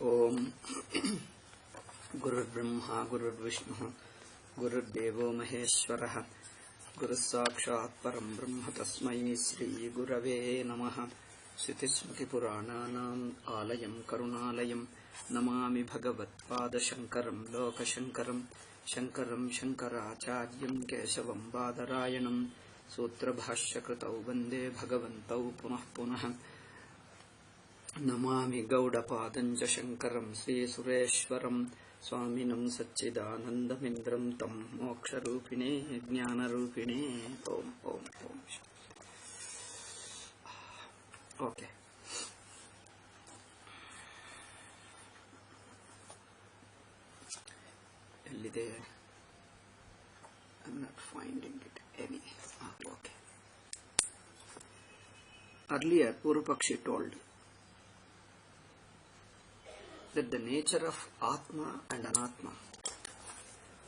ओम गुरुर्ब्रह्मा गुरुर्विष्णु गुरुर्देवो महेश्वरः गुरुस्साक्षात् परं ब्रह्म तस्मै श्री गुरवे नमः। श्रुतिस्मृतिपुराणानाम् आलयं करुणालयं नमामि भगवत्पादशङ्करं लोकशङ्करं शङ्करं शङ्कराचार्यं केशवं बादरायणं सूत्रभाष्यकृतौ वन्दे भगवन्तौ पुनः पुनः। नमामि गौडपादं च शङ्करं श्रीसुरेश्वरं स्वामिनं सच्चिदानन्दमिन्द्रं तं मोक्षरूपिणे ज्ञानरूपिणे Om Om Om. Okay, एल्लिदे? I'm not finding it any. Okay. Earlier, Purupakshi told that the nature of Atma and Anatma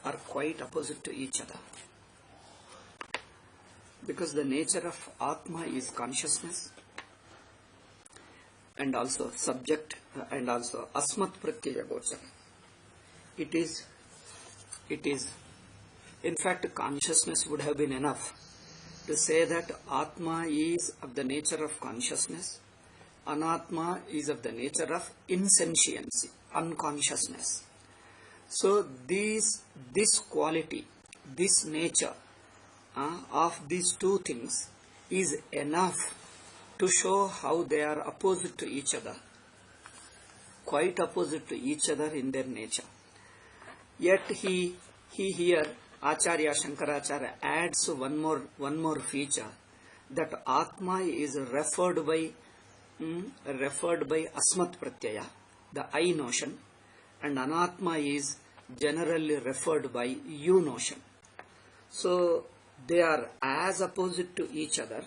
are quite opposite to each other. Because the nature of Atma is consciousness and also subject and also Asmat Pratyaya Gochara. It is, in fact, consciousness would have been enough to say that Atma is of the nature of consciousness, Anatma is of the nature of insentiency, unconsciousness. So this quality, this nature of these two things is enough to show how they are opposite to each other, quite opposite to each other in their nature. Yet he here, Acharya Shankaracharya adds one more feature, that Atma is referred by Asmat Pratyaya, the I notion, and Anatma is generally referred by you notion. So they are as opposite to each other.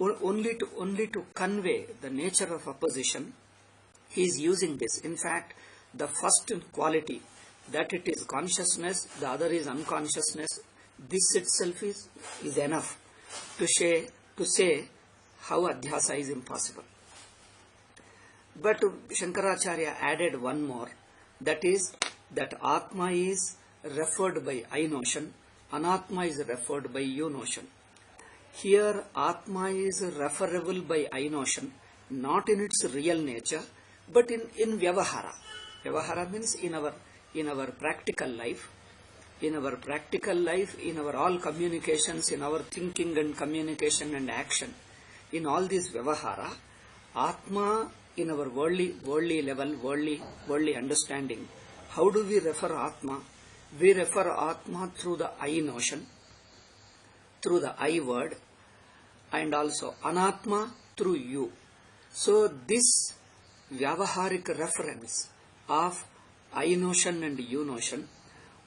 Only to convey the nature of opposition, he is using this. In fact, the first quality, that it is consciousness, the other is unconsciousness, this itself is enough to say how adhyasa is impossible. But Shankaracharya added one more, that is that Atma is referred by I notion, Anatma is referred by you notion. Here Atma is referable by I notion, not in its real nature, but in Vyavahara. Vyavahara means in our practical life, in our all communications, in our thinking and communication and action, in all this Vyavahara, Atma in our worldly level, worldly understanding. How do we refer Atma? We refer Atma through the I notion, through the I word, and also Anatma through you. So this Vyavaharik reference of I notion and you notion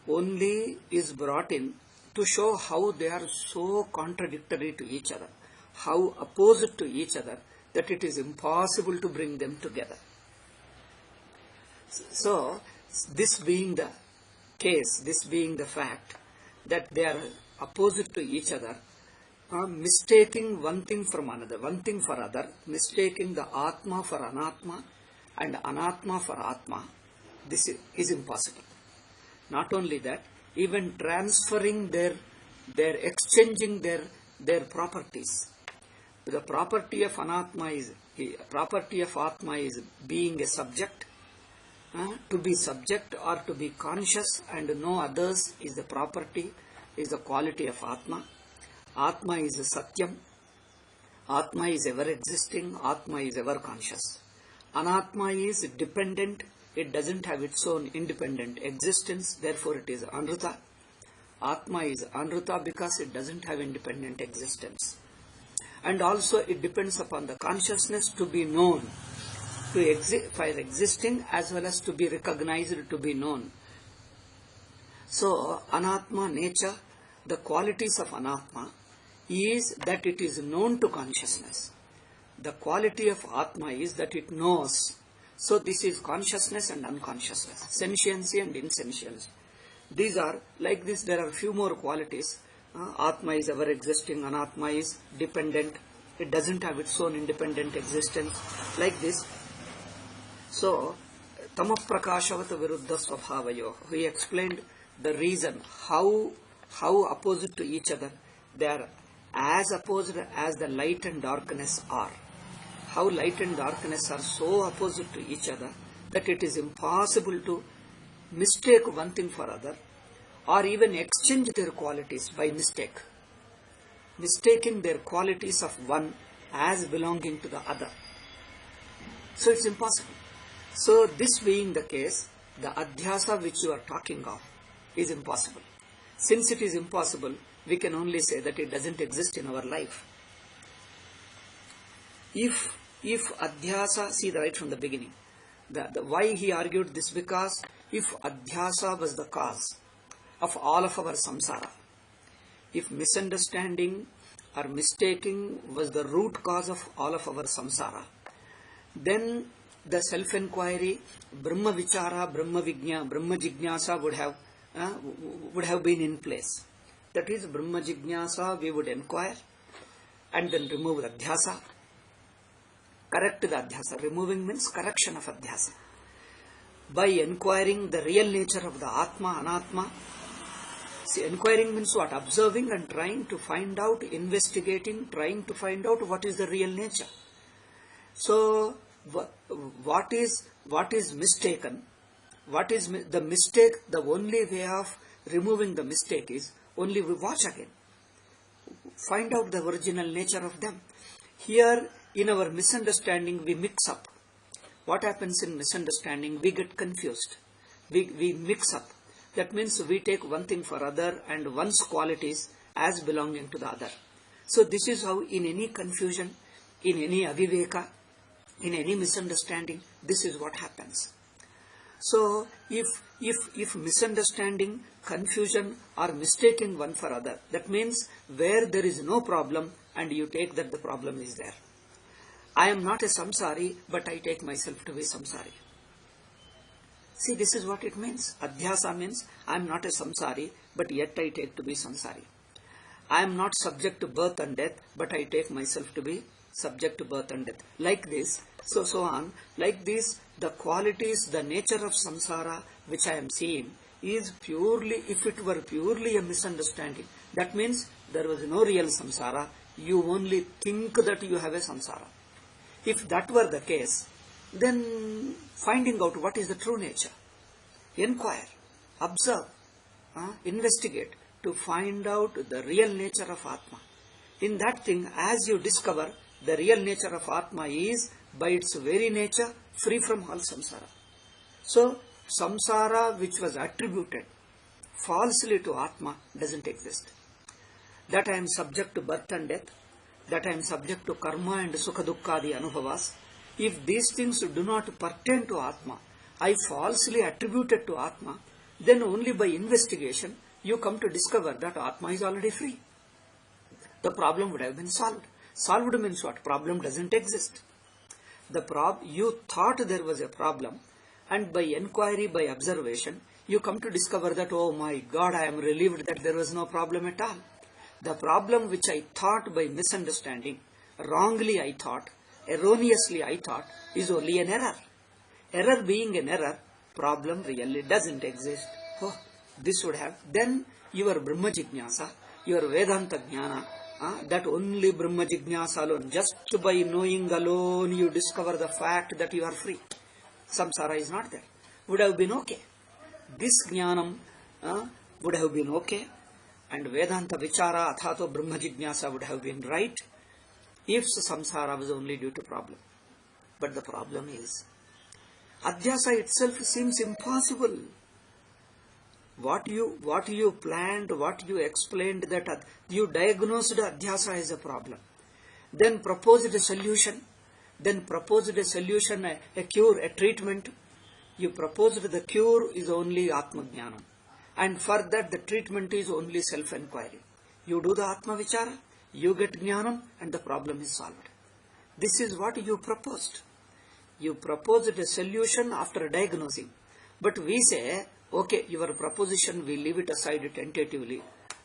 only is brought in to show how they are so contradictory to each other, how opposite to each other, that it is impossible to bring them together. So this being the case, this being the fact that they are opposite to each other, mistaking one thing from another, one thing for other, mistaking the Atma for Anatma and Anatma for Atma, this is impossible. Not only that, even transferring exchanging their properties. The property of Atma is being a subject, to be subject or to be conscious and know others is the property, is the quality of Atma. Atma is Satyam. Atma is ever existing. Atma is ever conscious. Anatma is dependent. It doesn't have its own independent existence. Therefore, it is Anruta. Atma is Anruta because it doesn't have independent existence. And also it depends upon the consciousness to be known, for existing as well as to be recognized, to be known. So Anatma nature, the qualities of Anatma is that it is known to consciousness. The quality of Atma is that it knows. So this is consciousness and unconsciousness, sentiency and insentiency. These are like this. There are few more qualities. Atma is ever existing, Anatma is dependent, it doesn't have its own independent existence, like this. So Tamaprakashavata viruddha svabhavayo. He explained the reason how opposite to each other they are, as opposed as the light and darkness are. How light and darkness are so opposite to each other that it is impossible to mistake one thing for other, or even exchange their qualities by mistake, mistaking their qualities of one as belonging to the other. So it's impossible. So this being the case, the adhyasa which you are talking of is impossible. Since it is impossible, we can only say that it doesn't exist in our life. If adhyasa, see right from the beginning, why he argued this, because if adhyasa was the cause of all of our samsara, if misunderstanding or mistaking was the root cause of all of our samsara, then the self-inquiry, Brahma Vichara, Brahma Jignasa would have been in place. That is, Brahma Jignasa, we would inquire and then remove the adhyasa, correct the adhyasa. Removing means correction of adhyasa. By inquiring the real nature of the Atma, Anatma. See, inquiring means what? Observing and trying to find out, investigating, trying to find out what is the real nature. So, what is mistaken? What is the mistake? The only way of removing the mistake is only we watch again. Find out the original nature of them. Here, in our misunderstanding, we mix up. What happens in misunderstanding? We get confused. We mix up. That means we take one thing for other and one's qualities as belonging to the other. So this is how in any confusion, in any aviveka, in any misunderstanding, this is what happens. So if misunderstanding, confusion or mistaking one for other, that means where there is no problem and you take that the problem is there. I am not a samsari, but I take myself to be samsari. See, this is what it means. Adhyasa means I am not a samsari, but yet I take to be samsari. I am not subject to birth and death, but I take myself to be subject to birth and death. Like this, so on. Like this, the qualities, the nature of samsara which I am seeing is purely, if it were purely a misunderstanding, that means there was no real samsara. You only think that you have a samsara. If that were the case, then finding out what is the true nature, inquire, observe, investigate to find out the real nature of Atma. In that thing, as you discover, the real nature of Atma is by its very nature free from all samsara. So, samsara which was attributed falsely to Atma doesn't exist. That I am subject to birth and death, that I am subject to karma and sukha dukkhadi anubhavas. If these things do not pertain to Atma, I falsely attributed to Atma, then only by investigation you come to discover that Atma is already free. The problem would have been solved. Solved means what? Problem doesn't exist. You thought there was a problem, and by inquiry, by observation, you come to discover that, oh my God, I am relieved that there was no problem at all. The problem which I thought by misunderstanding, wrongly I thought, erroneously I thought, is only an error. Error being an error, problem really doesn't exist. Oh, this would have, then your Brahma Jignasa, your Vedanta Jnana, that only Brahma Jignasa alone, just by knowing alone you discover the fact that you are free. Samsara is not there. Would have been okay. This Jnanam would have been okay, and Vedanta Vichara Athato Brahma Jignasa would have been right if samsara was only due to problem. But the problem is, adhyasa itself seems impossible. What you planned, what you explained, that you diagnosed adhyasa as a problem, then proposed a solution, a cure, a treatment. You proposed the cure is only Atma Jnana, and for that the treatment is only self-inquiry. You do the Atma Vichara, you get Jnanam, and the problem is solved. This is what you proposed. You proposed a solution after diagnosing. But we say, okay, your proposition, we leave it aside tentatively.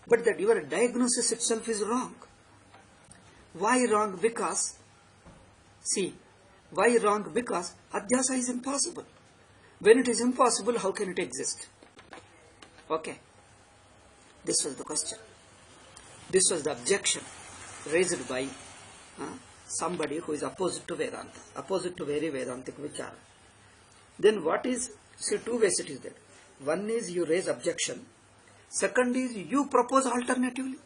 But that your diagnosis itself is wrong. Why wrong? Because, see, why wrong? Because adhyasa is impossible. When it is impossible, how can it exist? Okay. This was the question. This was the objection raised by somebody who is opposite to Vedanta, opposite to very Vedantic Vichara. Then what is, see, two ways it is there. One is you raise objection. Second is you propose alternatively.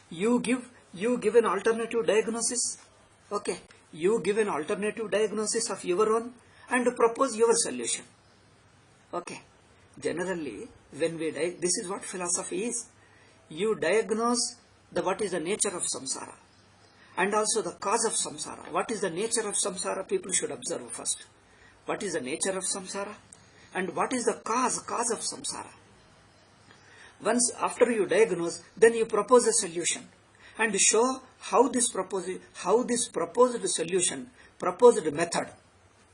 You give an alternative diagnosis. Okay. You give an alternative diagnosis of your own and propose your solution. Okay. Generally, when we this is what philosophy is. You diagnose what is the nature of samsara and also the cause of samsara. What is the nature of samsara? People should observe first. What is the nature of samsara and what is the cause of samsara? Once after you diagnose, then you propose a solution and show how this proposed solution, proposed method.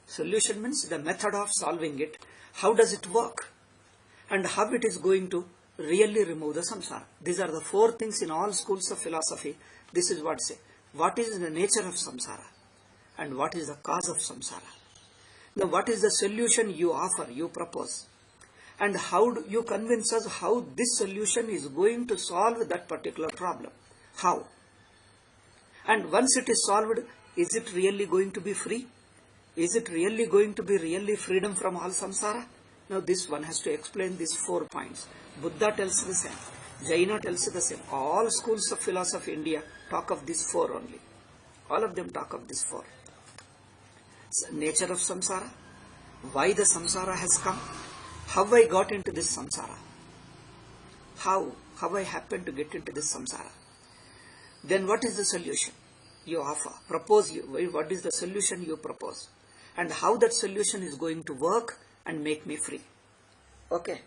Solution means the method of solving it. How does it work? And how it is going to really remove the samsara. These are the four things in all schools of philosophy. This is what say. What is the nature of samsara? And what is the cause of samsara? Now what is the solution you offer, you propose? And how do you convince us how this solution is going to solve that particular problem? How? And once it is solved, is it really going to be free? Is it really going to be really freedom from all samsara? Now this one has to explain these 4 points. Buddha tells the same. Jaina tells the same. All schools of philosophy in India talk of these 4 only. All of them talk of these 4. Nature of samsara. Why the samsara has come. How I got into this samsara. How I happened to get into this samsara. Then what is the solution you offer? What is the solution you propose? And how that solution is going to work and make me free. Okay.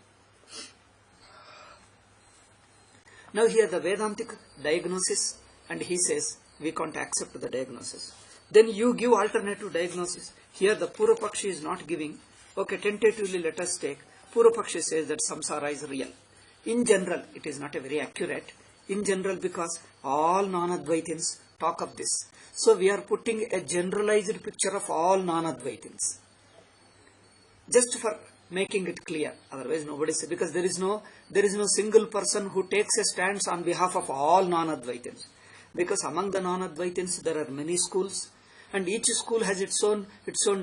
Now here the Vedantic diagnosis, and he says we can't accept the diagnosis. Then you give alternative diagnosis. Here the Purvapakshi is not giving. Okay, tentatively let us take. Purvapakshi says that samsara is real. In general, it is not a very accurate. In general, because all non-Advaitins talk of this. So we are putting a generalized picture of all non-Advaitins. Just for making it clear. Otherwise nobody says, because there is no single person who takes a stance on behalf of all non-Advaitins. Because among the non-Advaitins there are many schools, and each school has its own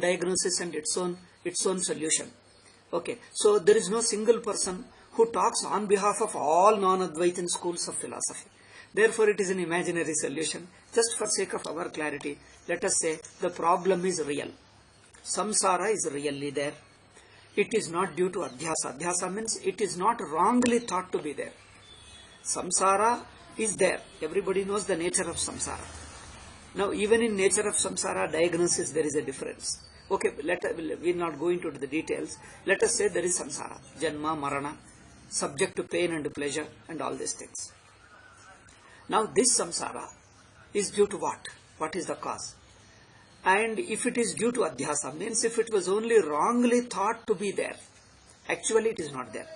diagnosis and its own solution. Okay, so there is no single person who talks on behalf of all non-Advaitin schools of philosophy. Therefore it is an imaginary solution. Just for sake of our clarity, let us say the problem is real. Samsara is really there. It is not due to adhyasa. Adhyasa means it is not wrongly thought to be there. Samsara is there. Everybody knows the nature of samsara. Now even in nature of samsara diagnosis there is a difference. Okay, we will not go into the details. Let us say there is samsara. Janma, marana, subject to pain and pleasure and all these things. Now this samsara is due to what? What is the cause? And if it is due to adhyasa, means if it was only wrongly thought to be there, actually it is not there.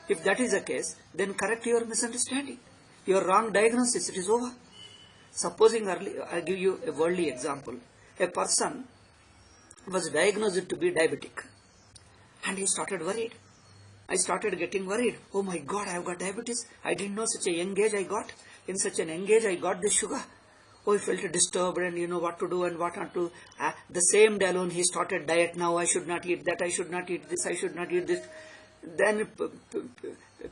If that is the case, then correct your misunderstanding. Your wrong diagnosis, it is over. Supposing I give you a worldly example. A person was diagnosed to be diabetic and he started worried. I started getting worried. Oh my God, I have got diabetes. I didn't know such a young age I got. In such an young age I got this sugar. Oh, he felt disturbed and you know what to do and what not to. The same day alone he started diet. Now I should not eat that, I should not eat this, I should not eat this. Then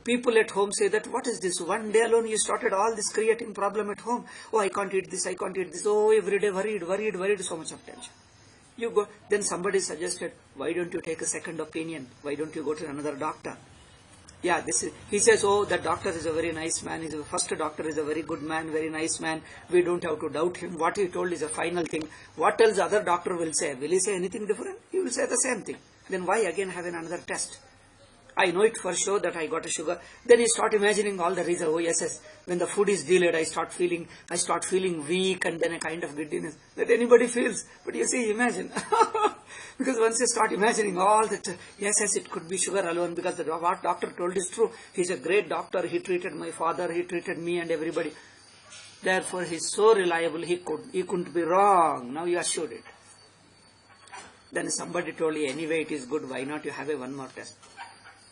people at home say that what is this? One day alone you started all this creating problem at home. Oh, I can't eat this, I can't eat this. Oh, every day worried, so much of tension. You go, then somebody suggested, why don't you take a second opinion? Why don't you go to another doctor? Yeah, he says, oh, that doctor is a very nice man. The first doctor is a very good man, very nice man. We don't have to doubt him. What he told is a final thing. What else other doctor will say? Will he say anything different? He will say the same thing. Then why again have another test? I know it for sure that I got a sugar. Then you start imagining all the reasons. Oh yes, when the food is delayed, I start feeling weak and then a kind of giddiness that anybody feels. But you see, imagine. Because once you start imagining all that, yes, it could be sugar alone because what doctor told is true. He's a great doctor. He treated my father, he treated me and everybody. Therefore, he's so reliable, he couldn't be wrong. Now you assured it. Then somebody told you, anyway it is good, why not you have a one more test?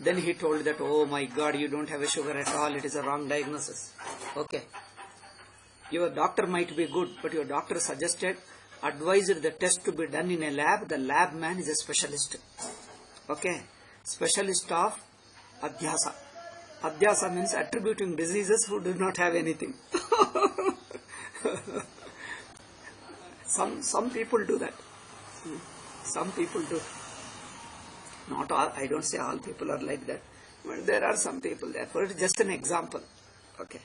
Then he told that, oh my God, you don't have a sugar at all, it is a wrong diagnosis. Okay. Your doctor might be good, but your doctor advised the test to be done in a lab. The lab man is a specialist. Okay. Specialist of Adhyasa. Adhyasa means attributing diseases who do not have anything. Some people do that. Some people do. Not all, I don't say all people are like that. But there are some people. Therefore, it is just an example. Okay.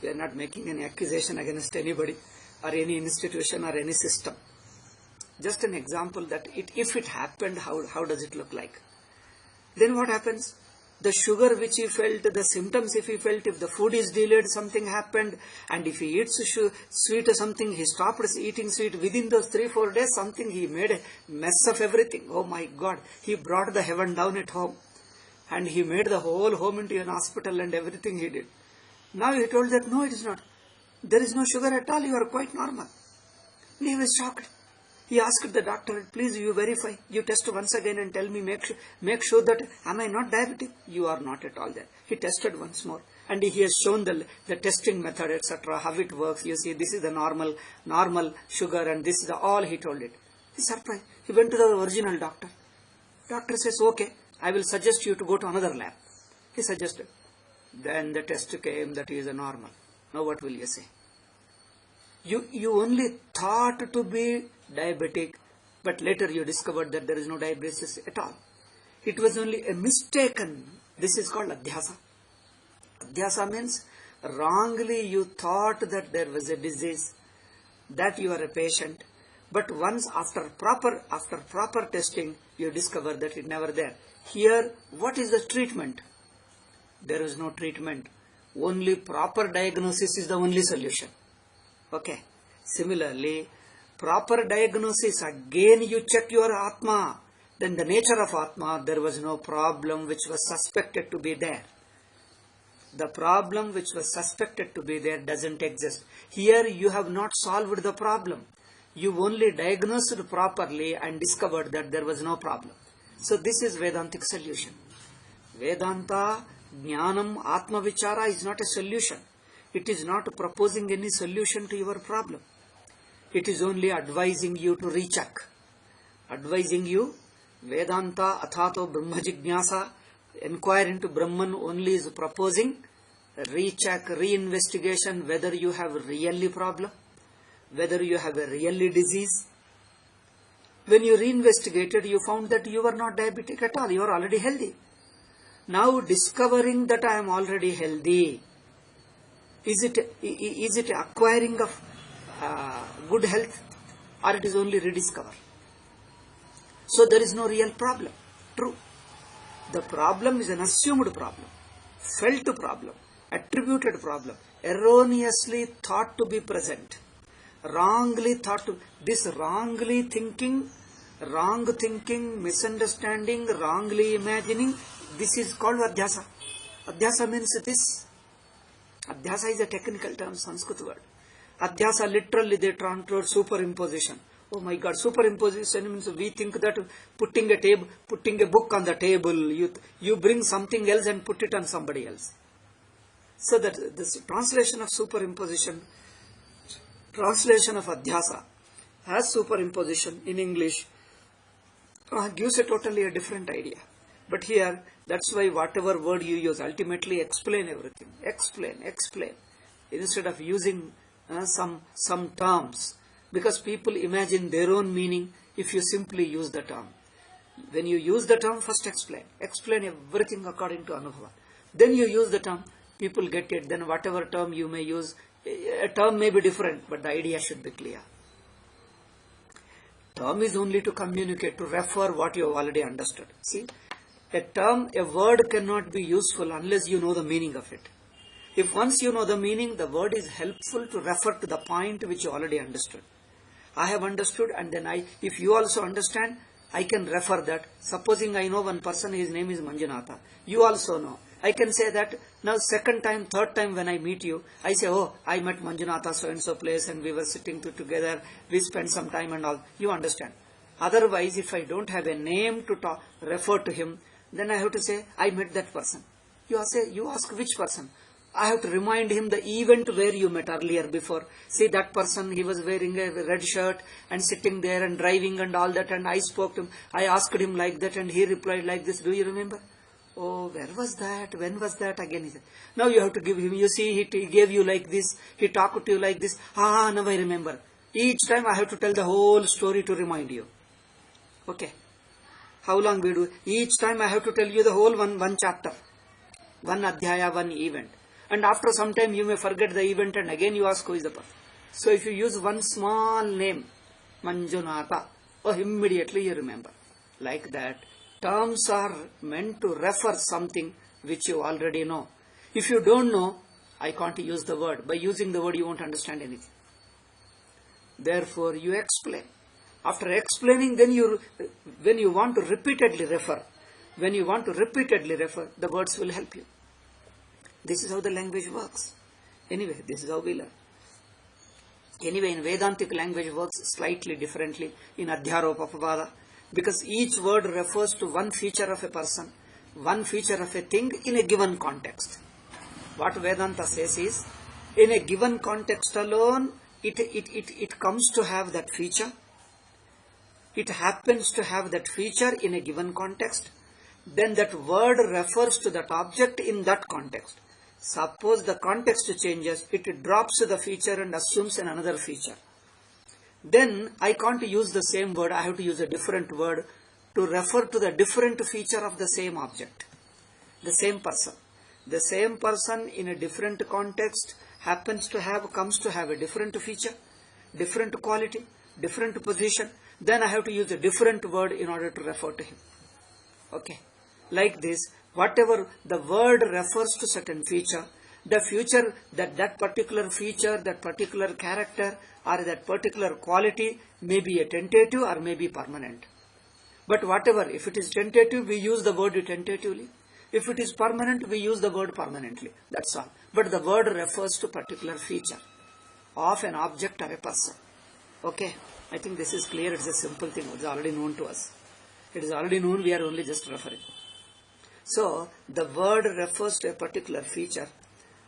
We are not making any accusation against anybody or any institution or any system. Just an example that if it happened, how does it look like? Then what happens? The sugar which he felt, the symptoms if he felt, if the food is delayed, something happened, and if he eats sweet or something, he stopped eating sweet, within those 3-4 days, something, he made a mess of everything. Oh my God, he brought the heaven down at home, and he made the whole home into an hospital and everything he did. Now he told that, no, it is not. There is no sugar at all, you are quite normal. And he was shocked. He asked the doctor, please you verify, you test once again and tell me, make sure that, am I not diabetic? You are not at all there. He tested once more and he has shown the testing method, etc., how it works. You see, this is the normal sugar and this is all he told it. He's surprised. He went to the original doctor. Doctor says, okay, I will suggest you to go to another lab. He suggested. Then the test came that he is a normal. Now what will you say? You only thought to be diabetic, but later you discovered that there is no diabetes at all. It was only a mistaken. This is called Adhyasa. Adhyasa means wrongly you thought that there was a disease, that you are a patient, but once after proper testing, you discover that it never there. Here, what is the treatment? There is no treatment. Only proper diagnosis is the only solution. Okay. Similarly, proper diagnosis, again you check your Atma. Then the nature of Atma, there was no problem which was suspected to be there. The problem which was suspected to be there doesn't exist. Here you have not solved the problem. You only diagnosed properly and discovered that there was no problem. So this is Vedantic solution. Vedanta, Jnanam, Atma Vichara is not a solution. It is not proposing any solution to your problem. It is only advising you to recheck. Advising you, Vedanta, Athato, Brahma Jignasa, inquire into Brahman only is proposing recheck, reinvestigation whether you have really problem, whether you have a really disease. When you reinvestigated, you found that you were not diabetic at all. You are already healthy. Now discovering that I am already healthy, is it acquiring of good health, or it is only rediscover? So there is no real problem. True. The problem is an assumed problem, felt problem, attributed problem, erroneously thought to be present, wrongly thought to. This wrongly thinking, wrong thinking, misunderstanding, wrongly imagining, this is called Adhyasa. Adhyasa means this. Adhyasa is a technical term, Sanskrit word. Adhyasa literally they translate superimposition. Oh my God, superimposition means we think that putting a book on the table, you bring something else and put it on somebody else. So that this translation of superimposition, translation of Adhyasa as superimposition in English gives a totally different idea. But here, that's why whatever word you use, ultimately explain everything. Explain. Instead of using some terms, because people imagine their own meaning if you simply use the term. When you use the term, first explain. Explain everything according to Anubhava. Then you use the term, people get it. Then whatever term you may use, a term may be different, but the idea should be clear. Term is only to communicate, to refer what you have already understood. See, a word cannot be useful unless you know the meaning of it. If once you know the meaning, the word is helpful to refer to the point which you already understood. I have understood, and then if you also understand, I can refer that. Supposing I know one person, his name is Manjunatha. You also know. I can say that now second time, third time when I meet you, I say, oh, I met Manjunatha so and so place and we were sitting together, we spent some time and all. You understand. Otherwise, if I don't have a name to refer to him, then I have to say, I met that person. You ask which person? I have to remind him the event where you met earlier before. See that person, he was wearing a red shirt and sitting there and driving and all that, and I spoke to him. I asked him like that and he replied like this. Do you remember? Oh, where was that? When was that? Again he said. Now you have to give him, you see, he gave you like this, he talked to you like this. Now I remember. Each time I have to tell the whole story to remind you. Okay. How long we do? Each time I have to tell you the whole one chapter. One adhyaya, one event. And after some time you may forget the event and again you ask who is the person. So if you use one small name, Manjunatha, immediately you remember. Like that, terms are meant to refer something which you already know. If you don't know, I can't use the word. By using the word you won't understand anything. Therefore you explain. After explaining, then when you want to repeatedly refer, the words will help you. This is how the language works. Anyway, this is how we learn. Anyway, in Vedantic language works slightly differently in Adhyaropa Papada, because each word refers to one feature of a person, one feature of a thing in a given context. What Vedanta says is, in a given context alone, it comes to have that feature. It happens to have that feature in a given context. Then that word refers to that object in that context. Suppose the context changes, it drops the feature and assumes another feature. Then I can't use the same word, I have to use a different word to refer to the different feature of the same object. The same person. The same person in a different context comes to have a different feature, different quality, different position. Then I have to use a different word in order to refer to him. Okay. Like this, whatever the word refers to certain feature, the future that particular feature, that particular character or that particular quality may be a tentative or may be permanent. But whatever, if it is tentative, we use the word tentatively. If it is permanent, we use the word permanently. That's all. But the word refers to particular feature of an object or a person. Okay. I think this is clear. It's a simple thing. It's already known to us. It is already known. We are only just referring. So, the word refers to a particular feature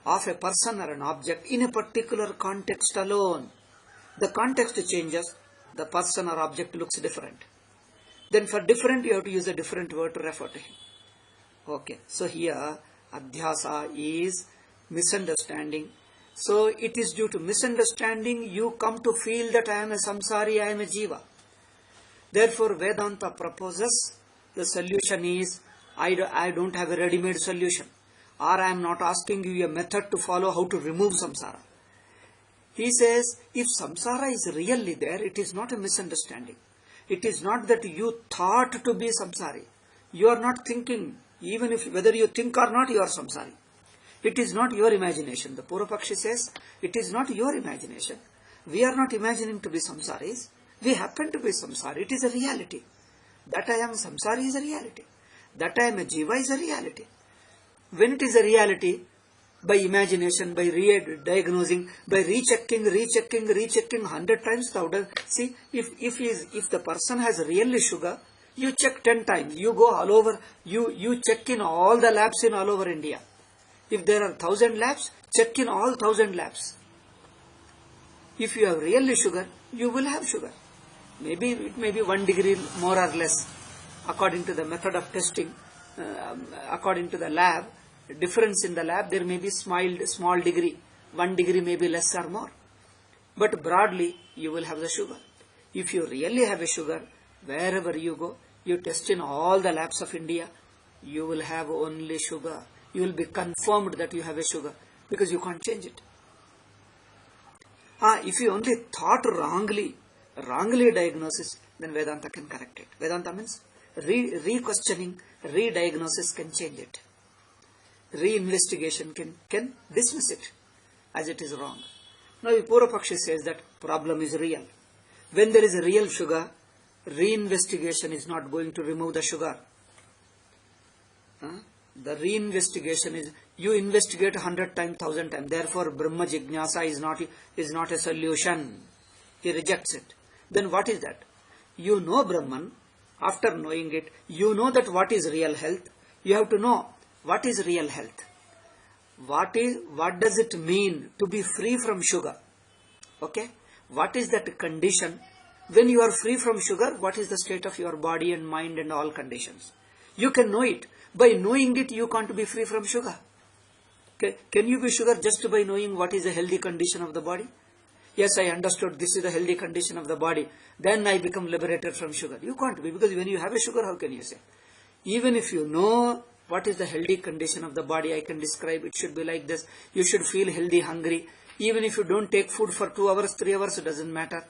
of a person or an object in a particular context alone. The context changes, the person or object looks different. Then for different, you have to use a different word to refer to him. Okay, so here, adhyasa is misunderstanding. So, it is due to misunderstanding you come to feel that I am a samsari, I am a jiva. Therefore, Vedanta proposes the solution is, I don't have a ready-made solution, or I am not asking you a method to follow how to remove samsara. He says, if samsara is really there, it is not a misunderstanding. It is not that you thought to be samsari. You are not thinking, even if whether you think or not, you are samsari. It is not your imagination. The Purvapakshi says, it is not your imagination. We are not imagining to be samsaris. We happen to be samsari. It is a reality. That I am samsari is a reality. That I am a jiva is a reality. When it is a reality, by imagination, by re-diagnosing, by rechecking 100 times, see, if the person has really sugar, you check 10 times. You go all over, you check in all the labs in all over India. If there are 1000 labs, check in all 1000 labs. If you have really sugar, you will have sugar. Maybe it may be 1 degree more or less, according to the method of testing, according to the lab. Difference in the lab, there may be small degree. 1 degree may be less or more. But broadly, you will have the sugar. If you really have a sugar, wherever you go, you test in all the labs of India, you will have only sugar. You will be confirmed that you have a sugar, because you can't change it. If you only thought wrongly diagnosis, then Vedanta can correct it. Vedanta means re-questioning, re-diagnosis can change it. Re-investigation can dismiss it as it is wrong. Now, Purvapakshi says that problem is real. When there is a real sugar, re-investigation is not going to remove the sugar. The re-investigation is, you investigate 100 times, 1000 times. Therefore, Brahma Jignasa is not a solution. He rejects it. Then what is that? you know Brahman, after knowing it, you know that what is real health. You have to know what is real health. What does it mean to be free from sugar? Okay? What is that condition? When you are free from sugar, what is the state of your body and mind and all conditions? You can know it. By knowing it, you can't be free from sugar. Okay? Can you be sugar just by knowing what is the healthy condition of the body? Yes, I understood this is the healthy condition of the body. Then I become liberated from sugar. You can't be, because when you have a sugar, how can you say? Even if you know what is the healthy condition of the body, I can describe it should be like this. You should feel healthy, hungry. Even if you don't take food for 2 hours, 3 hours, it doesn't matter.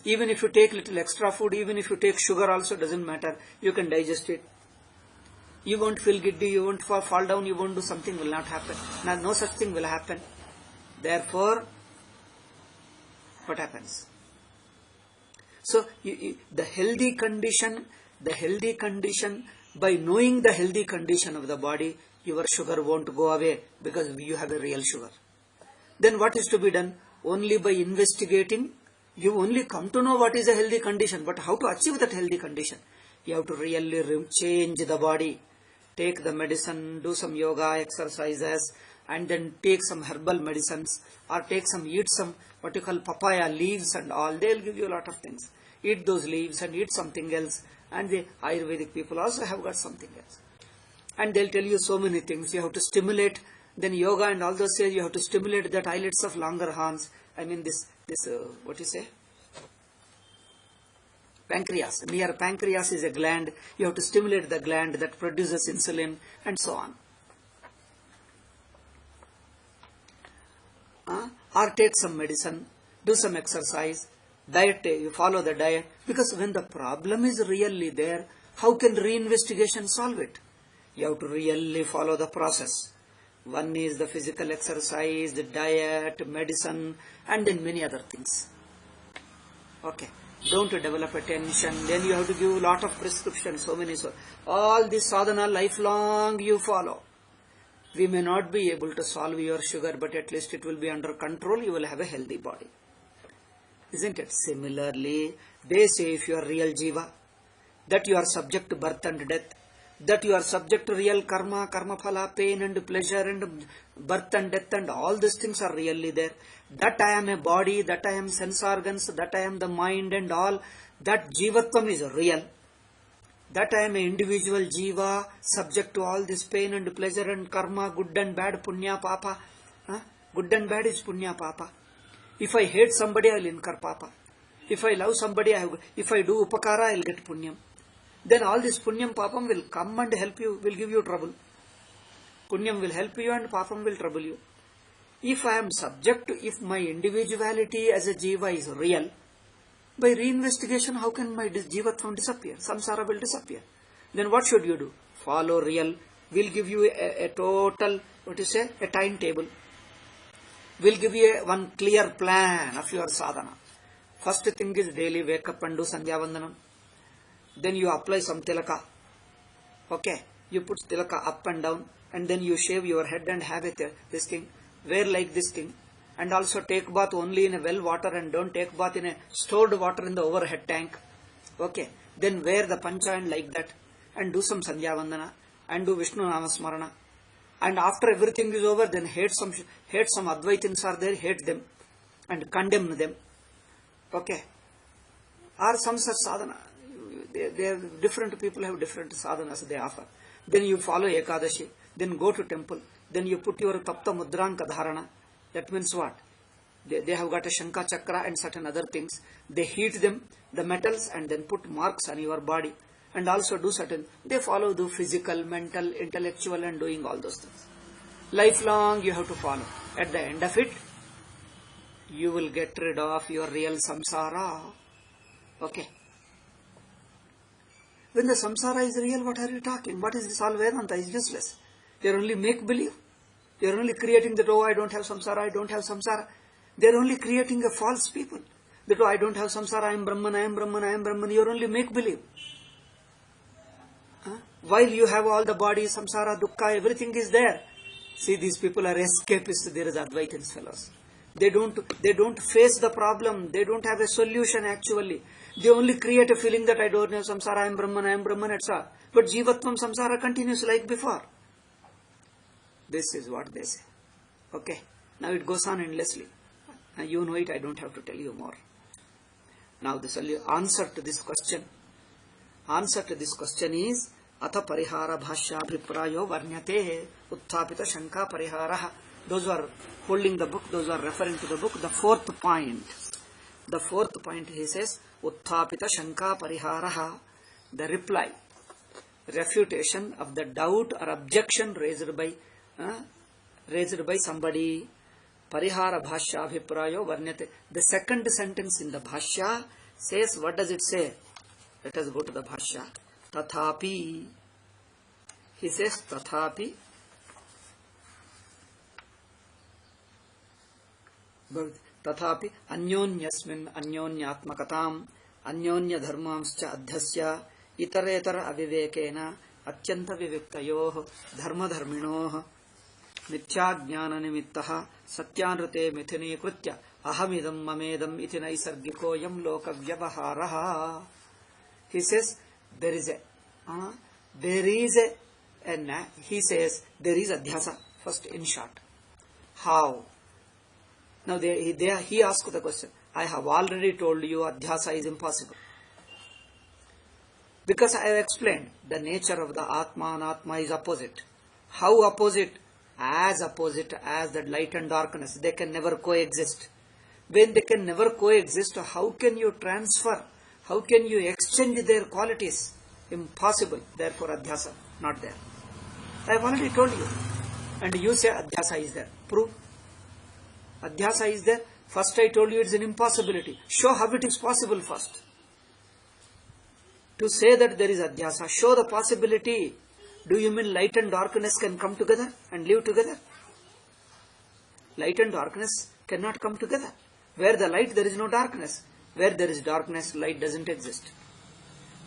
Even if you take little extra food, even if you take sugar also, doesn't matter. You can digest it. You won't feel giddy, you won't fall down, you won't do something, will not happen. Now, no such thing will happen. Therefore, what happens? So, the healthy condition, by knowing the healthy condition of the body, your sugar won't go away because you have a real sugar. Then what is to be done? Only by investigating, you only come to know what is a healthy condition, but how to achieve that healthy condition? You have to really change the body. Take the medicine, do some yoga, exercises, and then take some herbal medicines, or eat some what you call papaya leaves and all. They will give you a lot of things. Eat those leaves and eat something else. And the Ayurvedic people also have got something else. And they'll tell you so many things. You have to stimulate. Then yoga and all those say you have to stimulate that islets of Langerhans. I mean this what you say? Pancreas. Near pancreas is a gland. You have to stimulate the gland that produces insulin and so on. Or take some medicine, do some exercise, diet, you follow the diet. Because when the problem is really there, how can reinvestigation solve it? You have to really follow the process. One is the physical exercise, the diet, medicine, and then many other things. Okay. Don't develop a tension. Then you have to give a lot of prescriptions, so many. So all this sadhana lifelong you follow. We may not be able to solve your sugar, but at least it will be under control. You will have a healthy body. Isn't it? Similarly, they say if you are real jiva, that you are subject to birth and death, that you are subject to real karma, karma phala, pain and pleasure and birth and death, and all these things are really there. That I am a body, that I am sense organs, that I am the mind and all, that jivatvam is real. That I am an individual jiva, subject to all this pain and pleasure and karma, good and bad, punya, papa. Good and bad is punya, papa. If I hate somebody, I will incur papa. If I love somebody, if I do upakara, I will get punyam. Then all this punyam, papam will come and help you, will give you trouble. Punyam will help you and papam will trouble you. If I am subject to, if my individuality as a jiva is real, by reinvestigation, how can my jivatvam disappear? Samsara will disappear. Then what should you do? Follow real. We'll give you a total, a timetable. We'll give you one clear plan of your sadhana. First thing is daily wake up and do Sandhya Vandanam. Then you apply some tilaka. Okay. You put tilaka up and down, and then you shave your head and have this thing. Wear like this thing. And also take bath only in a well water and don't take bath in a stored water in the overhead tank. Okay. Then wear the pancha and like that. And do some Sandhya Vandana. And do Vishnu Namasmarana. And after everything is over, then hate some Advaitins are there, hate them. And condemn them. Okay. Or some such sadhana. They are different people have different sadhanas they offer. Then you follow Ekadashi. Then go to temple. Then you put your Tapta Mudranka Dharana. That means what? They have got a Shanka Chakra and certain other things. They heat them, the metals, and then put marks on your body. And also do certain, they follow the physical, mental, intellectual and doing all those things. Lifelong you have to follow. At the end of it, you will get rid of your real samsara. Okay. When the samsara is real, what are you talking? What is this all Vedanta? Is useless. You are only make-believe. You are only creating that, oh, I don't have samsara, I don't have samsara. They are only creating a false people. That, oh, I don't have samsara, I am Brahman, I am Brahman, I am Brahman. You are only make-believe. While you have all the body, samsara, dukkha, everything is there. See, these people are escapists. There is Advaitins fellows. They don't face the problem. They don't have a solution actually. They only create a feeling that I don't know samsara, I am Brahman, etc. But Jivatvam samsara continues like before. This is what they say. Okay. Now it goes on endlessly. Now you know it, I don't have to tell you more. Now the answer to this question is Atha parihara bhashya bhiprayo varnyate uttapita shanka pariharaha. Those who are holding the book, those who are referring to the book, the fourth point he says uttapita shanka pariharaha, the reply, refutation of the doubt or objection raised by somebody. Parihara bhashya bhiprayo varnyate. The second sentence in the bhashya says, what does it say? Let us go to the bhashya. Tathapi. He says, Tathapi. Tathapi anyonyasmin anyonyatmakatam anyonya dharmamscha adhyasya itaretara avivekena atyanta viviktayoh dharma dharminoh मिथ्याज्ञान निमित्तः सत्यानृते मिथुनी कृत्य अहमिदं ममेदं इति नैसर्गिकोऽयं लोकव्यवहारः. He says there is adhyasa. First, in short, how? Now he asked the question. I have already told you adhyasa is impossible, because I have explained the nature of the atma and atma is opposite. How opposite? As opposite as the light and darkness. They can never coexist. When they can never coexist, how can you transfer? How can you exchange their qualities? Impossible. Therefore, adhyasa not there. I have already told you. And you say adhyasa is there. Prove. Adhyasa is there. First I told you it's an impossibility. Show how it is possible first. To say that there is adhyasa, show the possibility. Do you mean light and darkness can come together and live together? Light and darkness cannot come together. Where the light, there is no darkness. Where there is darkness, light doesn't exist.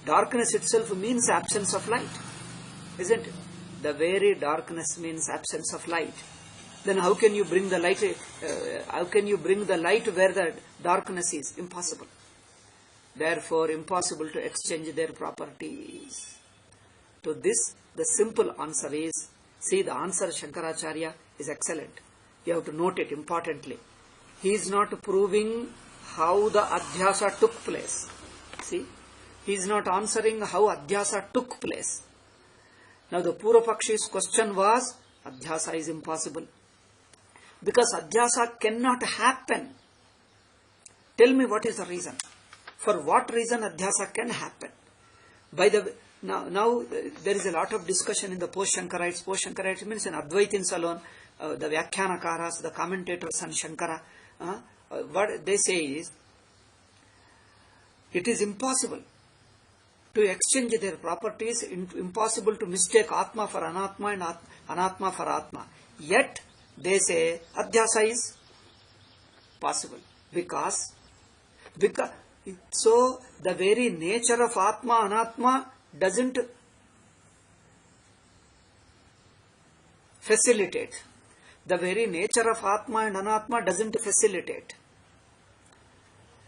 Darkness itself means absence of light, isn't it? The very darkness means absence of light. Then how can you bring the light? How can you bring the light where the darkness is? Impossible. Therefore, impossible to exchange their properties. To this, the simple answer is, see, the answer Shankaracharya is excellent. You have to note it importantly. He is not proving how the adhyasa took place. See, he is not answering how adhyasa took place. Now the Purvapakshi's question was, adhyasa is impossible. Because adhyasa cannot happen. Tell me what is the reason. For what reason adhyasa can happen? By the Now there is a lot of discussion in the post-Shankarites. Post-Shankarites means in Advaitins alone, the Vyakhyanakaras, the commentators on Shankara. What they say is, it is impossible to exchange their properties, impossible to mistake Atma for Anatma and Anatma for Atma. Yet, they say Adhyasa is possible. Because so the very nature of Atma, Anatma doesn't facilitate. The very nature of Atma and Anatma doesn't facilitate.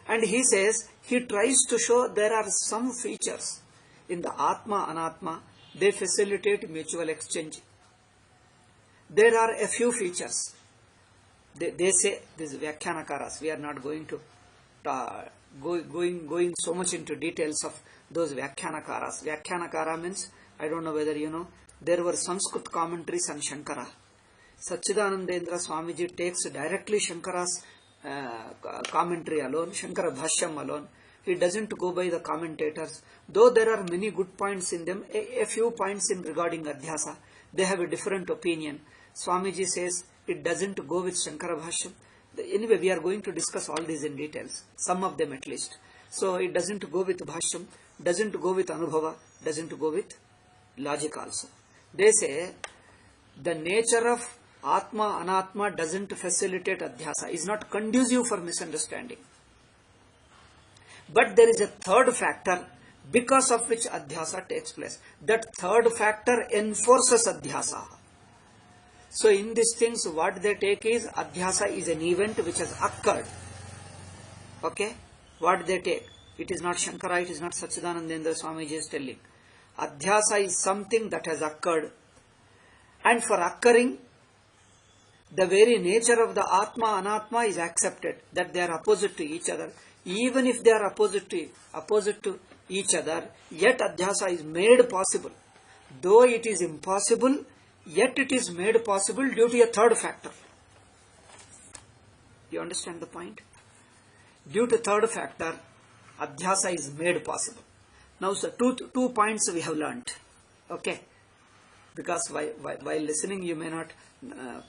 And he says, he tries to show there are some features in the Atma, Anatma, they facilitate mutual exchange. There are a few features. They say, these Vyakhyanakaras, we are not going to going so much into details of those Vyakhyanakaras. Vyakhyanakara means, I don't know whether you know, there were Sanskrit commentaries on Shankara. Sachidanandendra Swamiji takes directly Shankara's commentary alone, Shankara Bhashyam alone. He doesn't go by the commentators. Though there are many good points in them, a few points in regarding Adhyasa, they have a different opinion. Swamiji says it doesn't go with Shankara Bhashyam. Anyway, we are going to discuss all these in details, some of them at least. So it doesn't go with Bhashyam, doesn't go with Anubhava, doesn't go with logic also. They say the nature of Atma, Anatma doesn't facilitate Adhyasa, is not conducive for misunderstanding. But there is a third factor because of which Adhyasa takes place. That third factor enforces Adhyasa. So in these things, what they take is adhyasa is an event which has occurred. Okay? What they take? It is not Shankara, it is not Sachidanandendra Swamiji is telling. Adhyasa is something that has occurred. And for occurring, the very nature of the Atma, Anatma is accepted, that they are opposite to each other. Even if they are opposite to each other, yet adhyasa is made possible. Though it is impossible, yet it is made possible due to a third factor. You understand the point? Due to third factor, adhyasa is made possible. Now, so two points we have learnt. Okay? Because while listening, you may not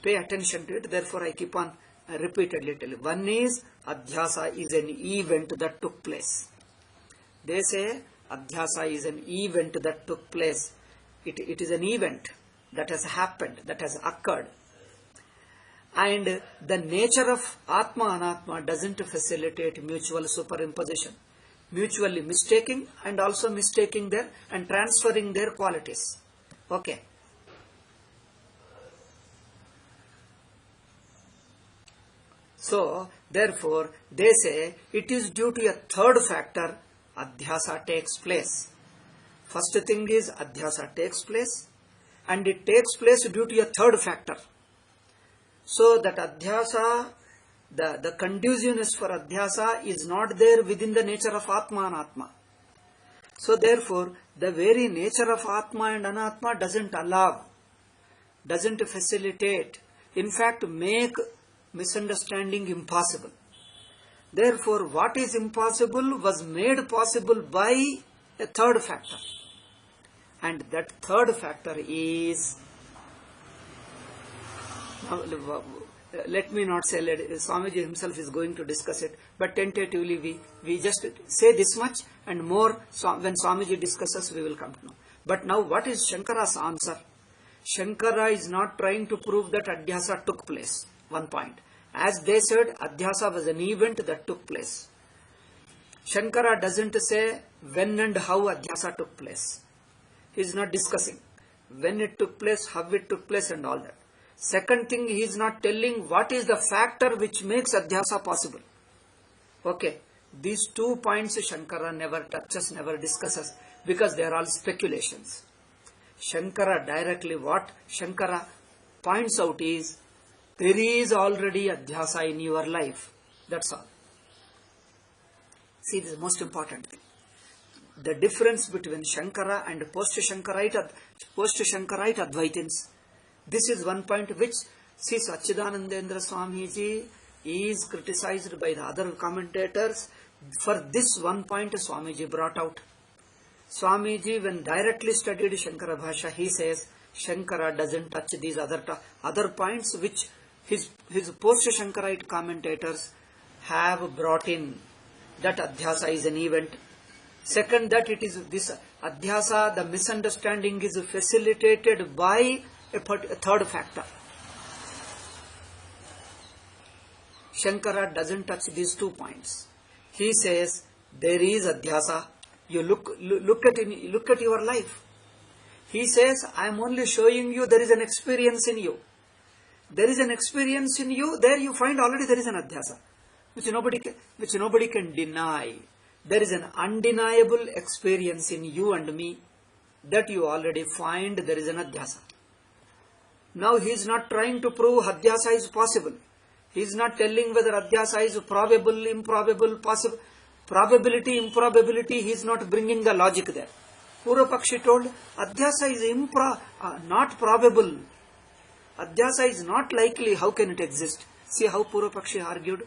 pay attention to it. Therefore, I keep on repeatedly telling. One is, adhyasa is an event that took place. They say, adhyasa is an event that took place. It is an event that has happened, that has occurred. And the nature of Atma Anatma doesn't facilitate mutual superimposition, mutually mistaking and also mistaking their and transferring their qualities. Okay. So, therefore, they say it is due to a third factor adhyasa takes place. First thing is adhyasa takes place, and it takes place due to a third factor. So that adhyasa, the conduciveness for adhyasa is not there within the nature of Atma and Anatma. So therefore, the very nature of Atma and Anatma doesn't allow, doesn't facilitate, in fact make misunderstanding impossible. Therefore, what is impossible was made possible by a third factor. And that third factor is, let me not say, Swamiji himself is going to discuss it, but tentatively we just say this much, and more when Swamiji discusses we will come to know. But now what is Shankara's answer? Shankara is not trying to prove that adhyasa took place. One point. As they said, adhyasa was an event that took place. Shankara doesn't say when and how adhyasa took place. He is not discussing when it took place, how it took place and all that. Second thing, he is not telling what is the factor which makes adhyasa possible. Okay. These 2 points Shankara never touches, never discusses, because they are all speculations. Shankara directly, what Shankara points out is, there is already adhyasa in your life. That's all. See, this is the most important thing. The difference between Shankara and post-Shankarite Advaitins. This is one point which, see, Sachidanandendra Swamiji is criticized by the other commentators. For this one point Swamiji brought out. Swamiji, when directly studied Shankara Bhasha, he says Shankara doesn't touch these other points which his post-Shankarite commentators have brought in. That adhyasa is an event. Second, that it is this adhyasa, the misunderstanding is facilitated by a third factor. Shankara doesn't touch these 2 points. He says there is adhyasa. You look at your life. He says, I am only showing you there is an experience in you. There is an experience in you. There you find already there is an adhyasa, which nobody can deny. There is an undeniable experience in you and me that you already find there is an adhyasa. Now he is not trying to prove adhyasa is possible. He is not telling whether adhyasa is probable, improbable, possible. Probability, improbability, he is not bringing the logic there. Purvapakshi told, adhyasa is not probable. Adhyasa is not likely. How can it exist? See how Purvapakshi argued.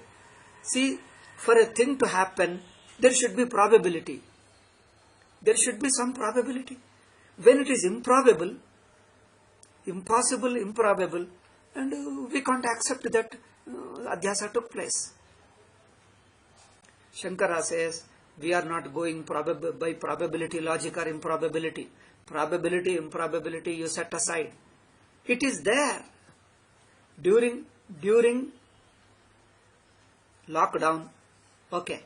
See, for a thing to happen, there should be probability. There should be some probability. When it is improbable, impossible, improbable, and we can't accept that adhyasa took place. Shankara says, we are not going by probability, logic or improbability. Probability, improbability you set aside. It is there. During lockdown, okay,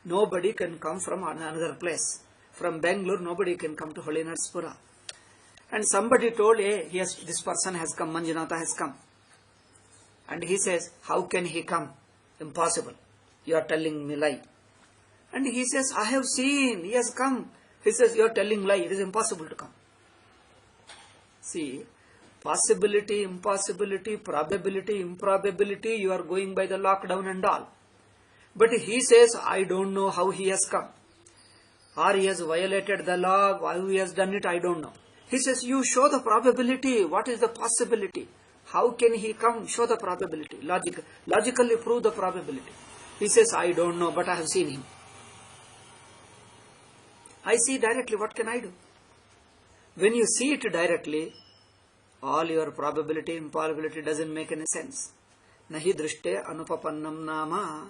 nobody can come from another place. From Bangalore, nobody can come to Holinarspura. And somebody told, hey, yes, this person has come, Manjunatha has come. And he says, how can he come? Impossible. You are telling me lie. And he says, I have seen, he has come. He says, you are telling lie, it is impossible to come. See, possibility, impossibility, probability, improbability, you are going by the lockdown and all. But he says, I don't know how he has come. Or he has violated the law, how he has done it, I don't know. He says, you show the probability, what is the possibility? How can he come? Show the probability. Logically prove the probability. He says, I don't know, but I have seen him. I see directly, what can I do? When you see it directly, all your probability, improbability doesn't make any sense. Nahi drishte anupapannam nama.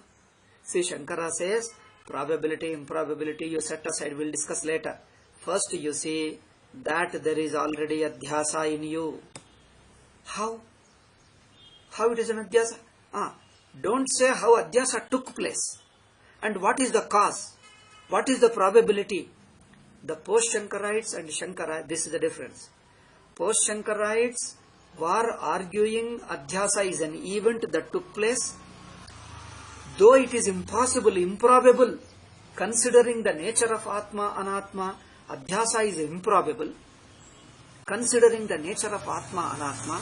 See, Shankara says, probability, improbability, you set aside, we'll discuss later. First you see that there is already adhyasa in you. How? How it is an adhyasa? Don't say how adhyasa took place. And what is the cause? What is the probability? The post-Shankarites and Shankara, this is the difference. Post-Shankarites were arguing adhyasa is an event that took place. Though it is impossible, improbable, considering the nature of Atma, Anatma, adhyasa is improbable. Considering the nature of Atma, Anatma,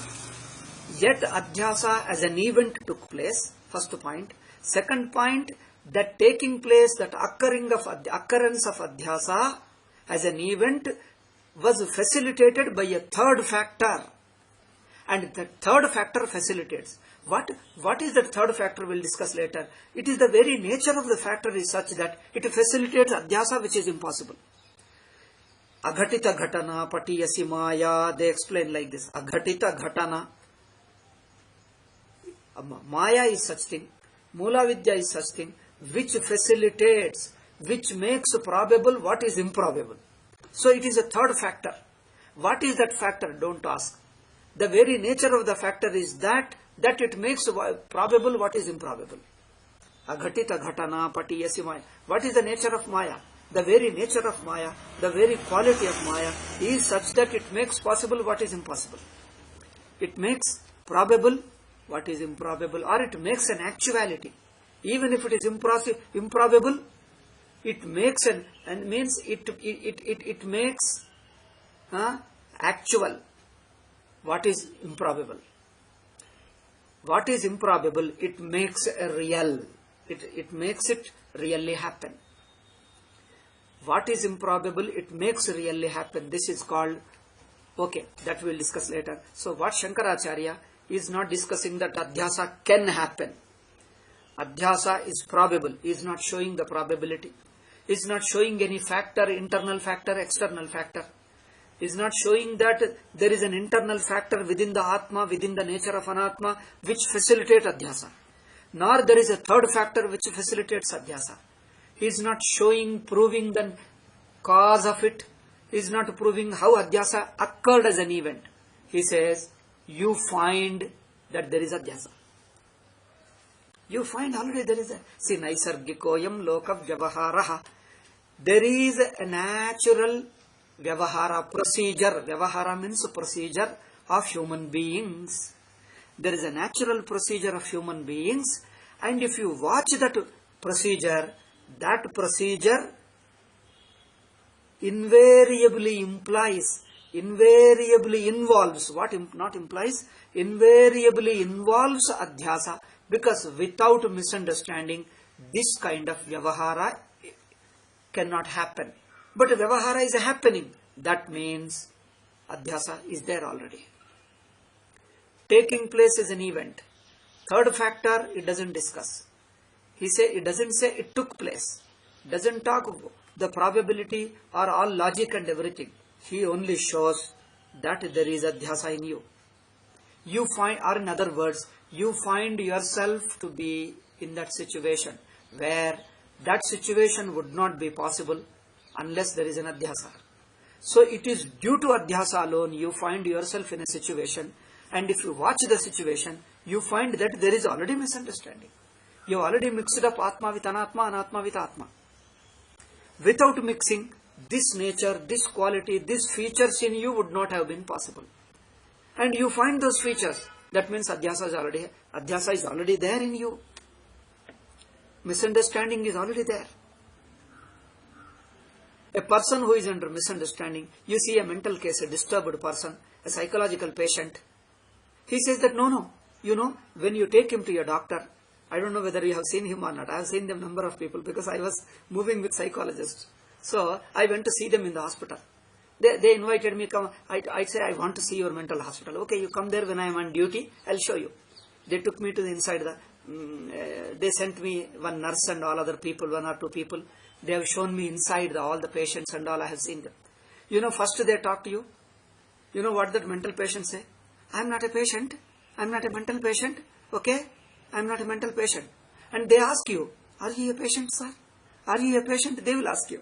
yet adhyasa as an event took place, first point. Second point, that taking place, that occurrence of adhyasa as an event was facilitated by a third factor. And the third factor facilitates. What is that third factor? We'll discuss later. It is the very nature of the factor is such that it facilitates adhyasa which is impossible. Aghatita ghatana patiyasi maya. They explain like this. Aghatita ghatana. Maya is such thing. Mula vidya is such thing which facilitates, which makes probable what is improbable. So it is a third factor. What is that factor? Don't ask. The very nature of the factor is that it makes probable what is improbable. Aghatita ghatana patiyasi maya. What is the nature of Maya? The very nature of Maya, the very quality of Maya is such that it makes possible what is impossible. It makes probable what is improbable, or it makes an actuality. Even if it is improbable, it makes it makes actual what is improbable. What is improbable, it makes a real. It makes it really happen. What is improbable, it makes really happen. This is called, okay, that we will discuss later. So what Shankaracharya is not discussing that adhyasa can happen. Adhyasa is probable. He is not showing the probability. He is not showing any factor, internal factor, external factor. He is not showing that there is an internal factor within the Atma, within the nature of Anatma, which facilitates adhyasa. Nor there is a third factor which facilitates adhyasa. He is not showing, proving the cause of it. He is not proving how adhyasa occurred as an event. He says, you find that there is adhyasa. You find already there is a, see, naisargikoyam loka vyavaharaha. There is a natural vyavahara procedure. Vyavahara means procedure of human beings. There is a natural procedure of human beings, and if you watch that procedure invariably implies, invariably involves, what not implies, invariably involves adhyasa, because without misunderstanding, this kind of vyavahara cannot happen. But vyavahara is happening. That means adhyasa is there already. Taking place is an event. Third factor, it doesn't discuss. It doesn't say it took place. Doesn't talk the probability or all logic and everything. He only shows that there is adhyasa in you. You find, or in other words, you find yourself to be in that situation where that situation would not be possible unless there is an adhyasa. So it is due to adhyasa alone you find yourself in a situation, and if you watch the situation, you find that there is already misunderstanding. You already mixed up Atma with Anatma, Anatma with Atma. Without mixing, this nature, this quality, these features in you would not have been possible. And you find those features. That means adhyasa is already there in you. Misunderstanding is already there. A person who is under misunderstanding, you see a mental case, a disturbed person, a psychological patient, he says that no, when you take him to your doctor, I don't know whether you have seen him or not. I have seen them number of people because I was moving with psychologists. So I went to see them in the hospital. They invited me, come. I say, I want to see your mental hospital. Okay, you come there when I am on duty, I'll show you. They took me to the inside. They sent me one nurse and all other people, one or two people. They have shown me inside all the patients and all. I have seen them. First they talk to you. You know what that mental patient say? I am not a patient. I am not a mental patient. Okay? I am not a mental patient. And they ask you, are you a patient, sir? Are you a patient? They will ask you.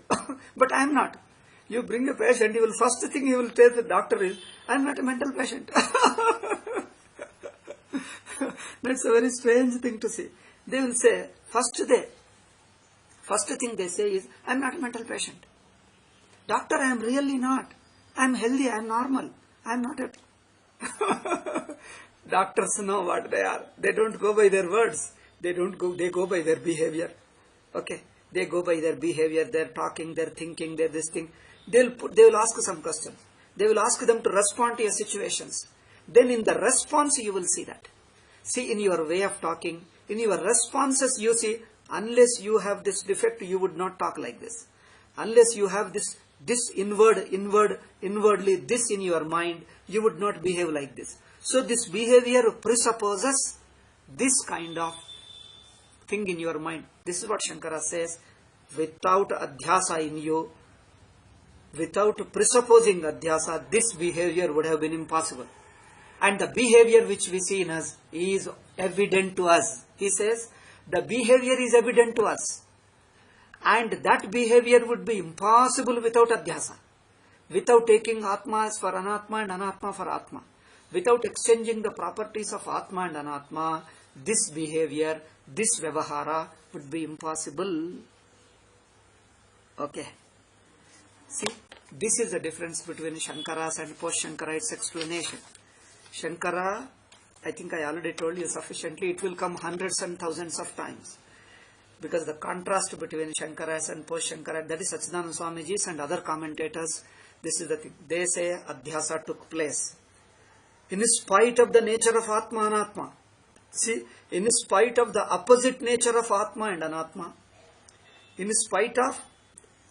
But I am not. You bring a patient, first thing he will tell the doctor is, I am not a mental patient. That's a very strange thing to see. They will say, first thing they say is, I am not a mental patient. Doctor, I am really not. I am healthy, I am normal. I am not a... Doctors know what they are. They don't go by their words. They go by their behavior. Okay. They go by their behavior, their talking, their thinking, their this thing. They will ask some questions. They will ask them to respond to your situations. Then in the response you will see that. See, in your way of talking, in your responses you see, unless you have this defect, you would not talk like this. Unless you have this inwardly this in your mind, you would not behave like this. So this behavior presupposes this kind of thing in your mind. This is what Shankara says. Without adhyasa in you, without presupposing adhyasa, this behavior would have been impossible. And the behavior which we see in us is evident to us. He says, the behavior is evident to us. And that behavior would be impossible without adhyasa. Without taking Atma as for Anatma and Anatma for Atma. Without exchanging the properties of Atma and Anatma, this behavior, this Vyavahara would be impossible. Okay. See, this is the difference between Shankara's and post-Shankara's explanation. Shankara, I think I already told you sufficiently, it will come hundreds and thousands of times. Because the contrast between Shankara's and post-Shankara, that is Sachidananda Swamiji's and other commentators, this is the thing. They say adhyasa took place. In spite of the nature of Atma and Anatma. See, in spite of the opposite nature of Atma and Anatma, in spite of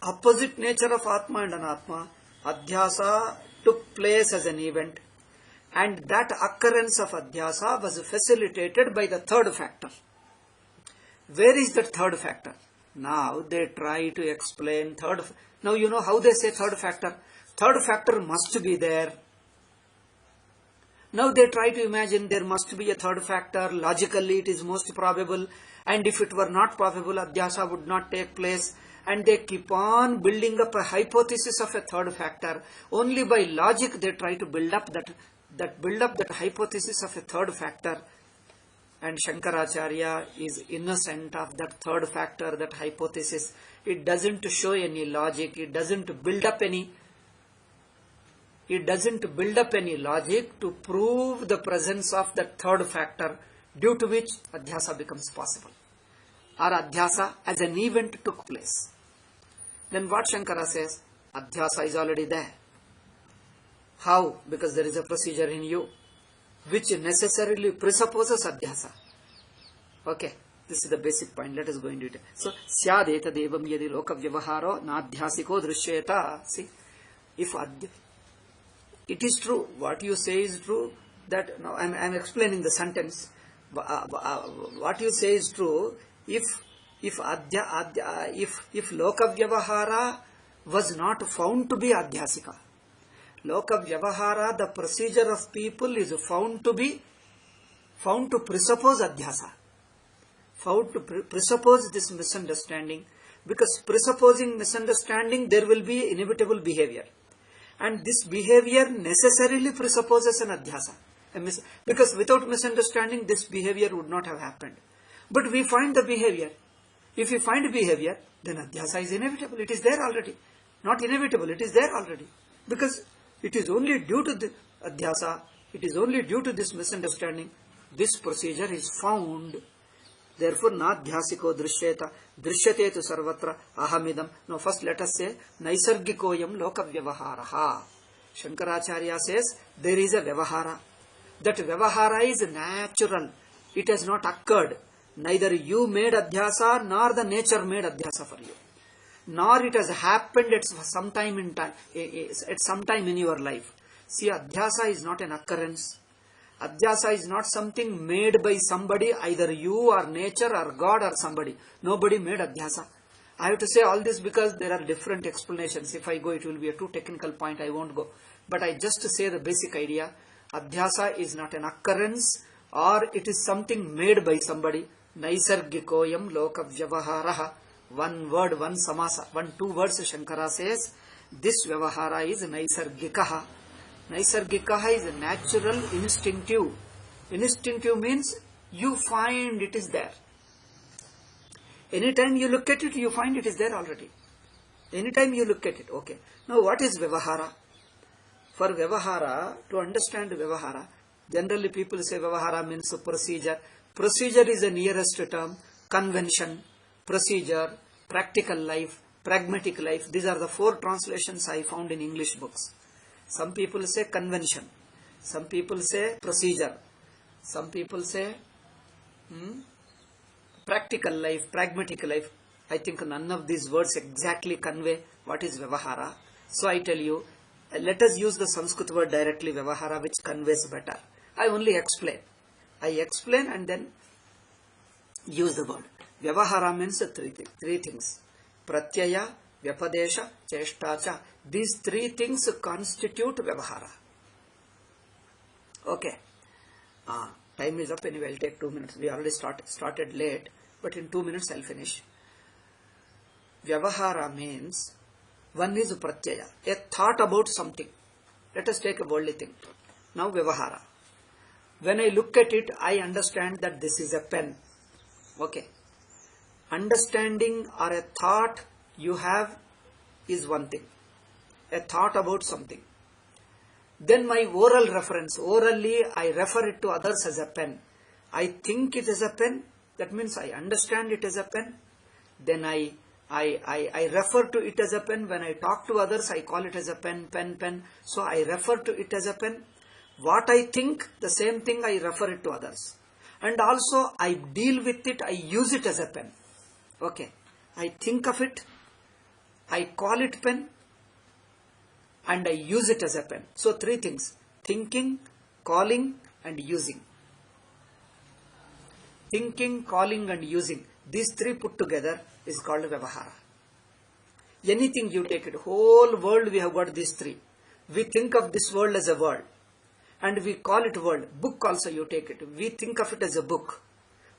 opposite nature of Atma and Anatma, adhyasa took place as an event, and that occurrence of adhyasa was facilitated by the third factor. Where is that third factor? Now they try to explain third. Now you know how they say third factor. Third factor must be there. Now they try to imagine there must be a third factor. Logically it is most probable. And if it were not probable, adhyasa would not take place. And they keep on building up a hypothesis of a third factor. Only by logic they try to build up that hypothesis of a third factor. And Shankaracharya is innocent of that third factor, that hypothesis. It doesn't show any logic. It doesn't build up any logic to prove the presence of that third factor, due to which adhyasa becomes possible. Or adhyasa as an event took place. Then what Shankara says? Adhyasa is already there. How? Because there is a procedure in you which necessarily presupposes adhyasa. Okay, this is the basic point. Let us go into it. So, syad etadevam yadi loka vyavaharo nadhyasiko drishyeta. See, if it is true, what you say is true, that now I am explaining the sentence. What you say is true, if loka vyavahara was not found to be adhyasika. Loka vyavahara, the procedure of people, is found to presuppose adhyasa. Found to presuppose this misunderstanding. Because presupposing misunderstanding, there will be inevitable behavior. And this behavior necessarily presupposes an adhyasa. Because without misunderstanding, this behavior would not have happened. But we find the behavior. If we find behavior, then adhyasa is inevitable. It is there already. Not inevitable, it is there already. Because it is only due to the adhyasa, it is only due to this misunderstanding, this procedure is found. Therefore, nadhyasiko drishyeta, drishyate tu sarvatra ahamidam. Now first let us say, naisargikoyam loka vyavaharaha. Shankaracharya says, there is a vyavahara. That vyavahara is natural. It has not occurred. Neither you made adhyasa, nor the nature made adhyasa for you. Nor it has happened at some time in your life. See, adhyasa is not an occurrence. Adhyasa is not something made by somebody, either you or nature or God or somebody. Nobody made adhyasa. I have to say all this because there are different explanations. If I go, it will be a too technical point, I won't go. But I just say the basic idea. Adhyasa is not an occurrence or it is something made by somebody. Naisargikoyam loka vyavaharaha. One word, one samasa, two words Shankara says, this vyavahara is naisargikaha. Naisargikaha is natural, instinctive. Instinctive means you find it is there. Anytime you look at it, you find it is there already. Anytime you look at it, okay. Now what is vyavahara? For vyavahara, to understand vyavahara, generally people say vyavahara means procedure. Procedure is the nearest term. Convention, procedure, practical life, pragmatic life. These are the four translations I found in English books. Some people say convention. Some people say procedure. Some people say practical life, pragmatic life. I think none of these words exactly convey what is vyavahara. So I tell you, let us use the Sanskrit word directly, vyavahara, which conveys better. I only explain. I explain and then use the word. Vyavahara means three things. Pratyaya, Vyapadesha, Cheshtacha. These three things constitute vyavahara. Okay. Time is up anyway. I'll take 2 minutes. We already started late, but in 2 minutes I'll finish. Vyavahara means one is pratyaya, a thought about something. Let us take a worldly thing. Now vyavahara. When I look at it, I understand that this is a pen. Okay. Understanding or a thought you have is one thing. A thought about something. Then my oral reference. Orally, I refer it to others as a pen. I think it is a pen. That means I understand it as a pen. Then I refer to it as a pen. When I talk to others, I call it as a pen, pen. So I refer to it as a pen. What I think, the same thing I refer it to others. And also I deal with it, I use it as a pen. Okay. I think of it, I call it pen, and I use it as a pen. So three things: thinking, calling, and using. Thinking, calling, and using. These three put together is called vyavahara. Anything you take it, whole world we have got these three. We think of this world as a world. And we call it world. Book also you take it. We think of it as a book.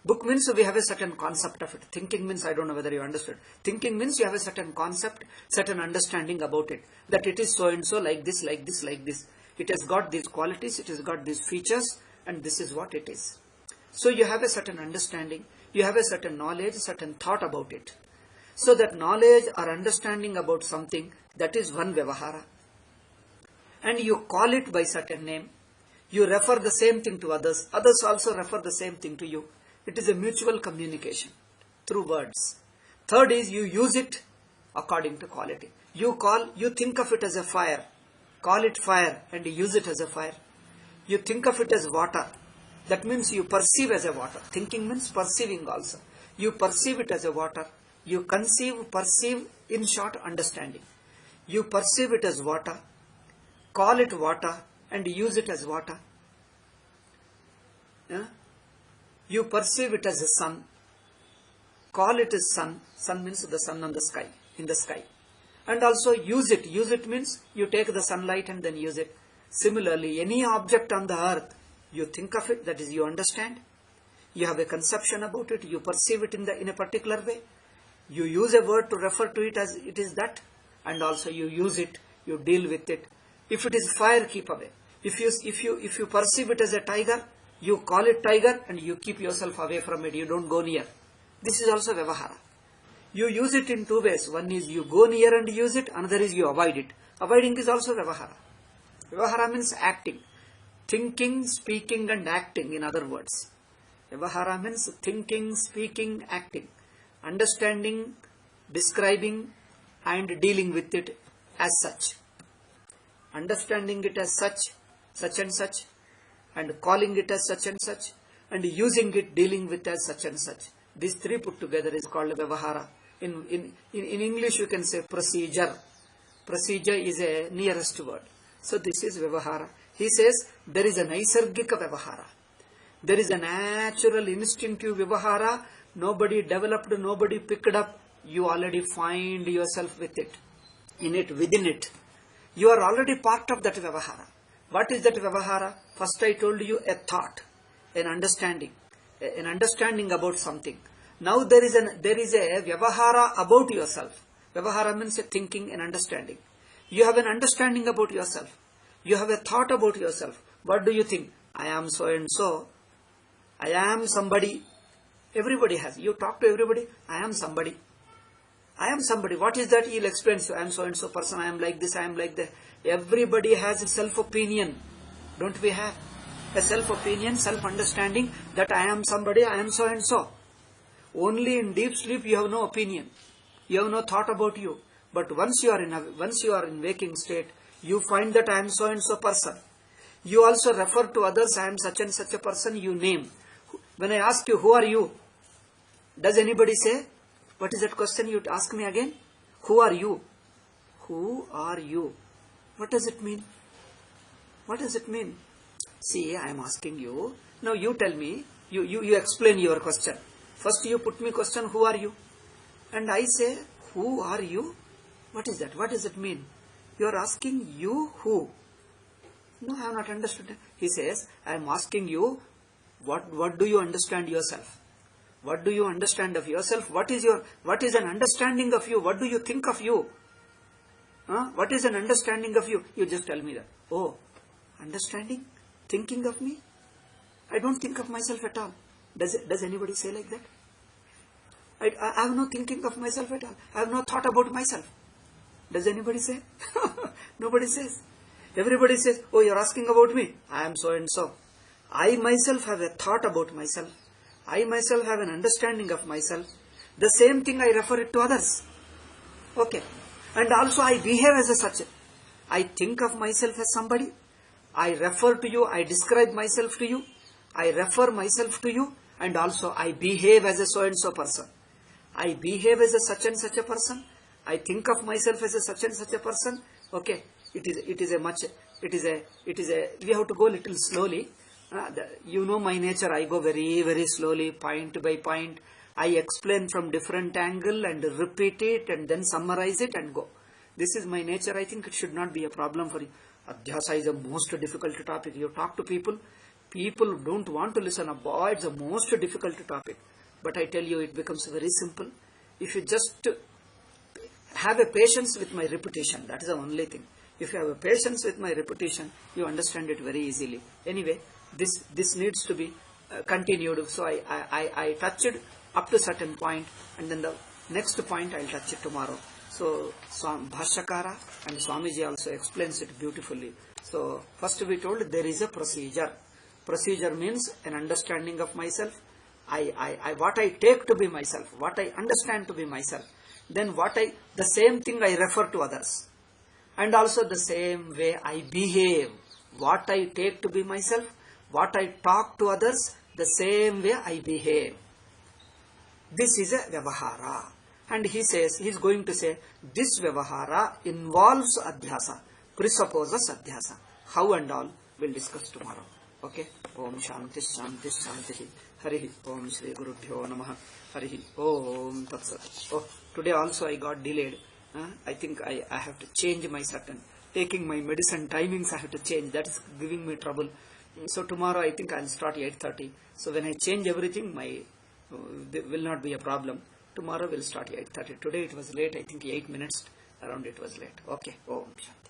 Book means we have a certain concept of it. Thinking means, I don't know whether you understood. Thinking means you have a certain concept, certain understanding about it. That it is so and so, like this, like this, like this. It has got these qualities, it has got these features, and this is what it is. So you have a certain understanding, you have a certain knowledge, certain thought about it. So that knowledge or understanding about something, that is one vyavahara. And you call it by certain name. You refer the same thing to others. Others also refer the same thing to you. It is a mutual communication through words. Third is you use it according to quality. You think of it as a fire. Call it fire and use it as a fire. You think of it as water. That means you perceive as a water. Thinking means perceiving also. You perceive it as a water. You perceive, in short, understanding. You perceive it as water. Call it water and use it as water. Yeah? You perceive it as a sun. Call it as sun. Sun means the sun on the sky, in the sky. And also use it. Use it means you take the sunlight and then use it. Similarly, any object on the earth, you think of it, that is, you understand. You have a conception about it. You perceive it in a particular way. You use a word to refer to it as it is that. And also you use it. You deal with it. If it is fire, keep away. If you perceive it as a tiger, you call it tiger and you keep yourself away from it. You don't go near. This is also vyavahara. You use it in two ways. One is you go near and use it, another is you avoid it. Avoiding is also Vyavahara. Vyavahara means acting. Thinking, speaking and acting, in other words. Vyavahara means thinking, speaking, acting. Understanding, describing and dealing with it as such. Understanding it as such and such, and calling it as such and such, and using it, dealing with as such and such. These three put together is called Vyavahara. In English you can say procedure. Procedure is a nearest word. So this is Vyavahara. He says there is a Naisargika Vyavahara. There is a natural instinctive Vyavahara. Nobody developed, nobody picked up. You already find yourself with it, in it, within it. You are already part of that Vyavahara. What is that Vyavahara? First I told you a thought, an understanding about something. Now there is a Vyavahara about yourself. Vyavahara means a thinking and understanding. You have an understanding about yourself. You have a thought about yourself. What do you think? I am so and so. I am somebody. Everybody has. You talk to everybody. I am somebody. I am somebody. What is that? He will explain to you. I am so and so person. I am like this. I am like that. Everybody has a self-opinion. Don't we have a self-opinion, self-understanding that I am somebody, I am so and so. Only in deep sleep you have no opinion. You have no thought about you. But once you are in waking state, you find that I am so and so person. You also refer to others. I am such and such a person. You name. When I ask you, who are you? Does anybody say? What is that question you ask me again? Who are you? Who are you? What does it mean? What does it mean? See, I am asking you. Now you tell me. You explain your question. First you put me question, who are you? And I say, who are you? What is that? What does it mean? You are asking you who? No, I have not understood. He says, I am asking you, what do you understand yourself? What do you understand of yourself? What is an understanding of you? What do you think of you? What is an understanding of you? You just tell me that. Oh, understanding? Thinking of me? I don't think of myself at all. Does anybody say like that? I have no thinking of myself at all. I have no thought about myself. Does anybody say? Nobody says. Everybody says, oh, you are asking about me. I am so and so. I myself have a thought about myself. I myself have an understanding of myself. The same thing I refer it to others. Okay. And also I behave as a such. I think of myself as somebody. I refer to you. I describe myself to you. I refer myself to you. And also I behave as a so and so person. I behave as a such and such a person. I think of myself as a such and such a person. Okay. We have to go little slowly. You know my nature. I go very, very slowly, point by point. I explain from different angle and repeat it and then summarize it and go. This is my nature. I think it should not be a problem for you. Adhyasa is the most difficult topic. You talk to people. People don't want to listen. Boy, it's the most difficult topic. But I tell you, it becomes very simple. If you just have a patience with my repetition, that is the only thing. If you have a patience with my repetition, you understand it very easily. Anyway, this needs to be continued. So I touched up to certain point, and then the next point I will touch it tomorrow. So Bhashyakara and Swamiji also explains it beautifully. So first we told there is a procedure. Procedure means an understanding of myself. What I take to be myself, what I understand to be myself. Then the same thing I refer to others. And also the same way I behave. What I take to be myself, what I talk to others, the same way I behave. This is a Vyavahara. And he is going to say, this Vyavahara involves Adhyasa, presupposes Adhyasa. How and all, we'll discuss tomorrow. Okay? Om Shanti Shanti Shanti. Harihi Om Shri Gurubhyo Namaha. Harihi Om Tatsat. Oh, today also I got delayed. I think I have to change my certain. Taking my medicine timings I have to change. That is giving me trouble. So tomorrow I think I'll start 8:30. So when I change everything, there will not be a problem. Tomorrow we'll start 8:30. Today it was late. I think 8 minutes around it was late. Okay. Om Shanti.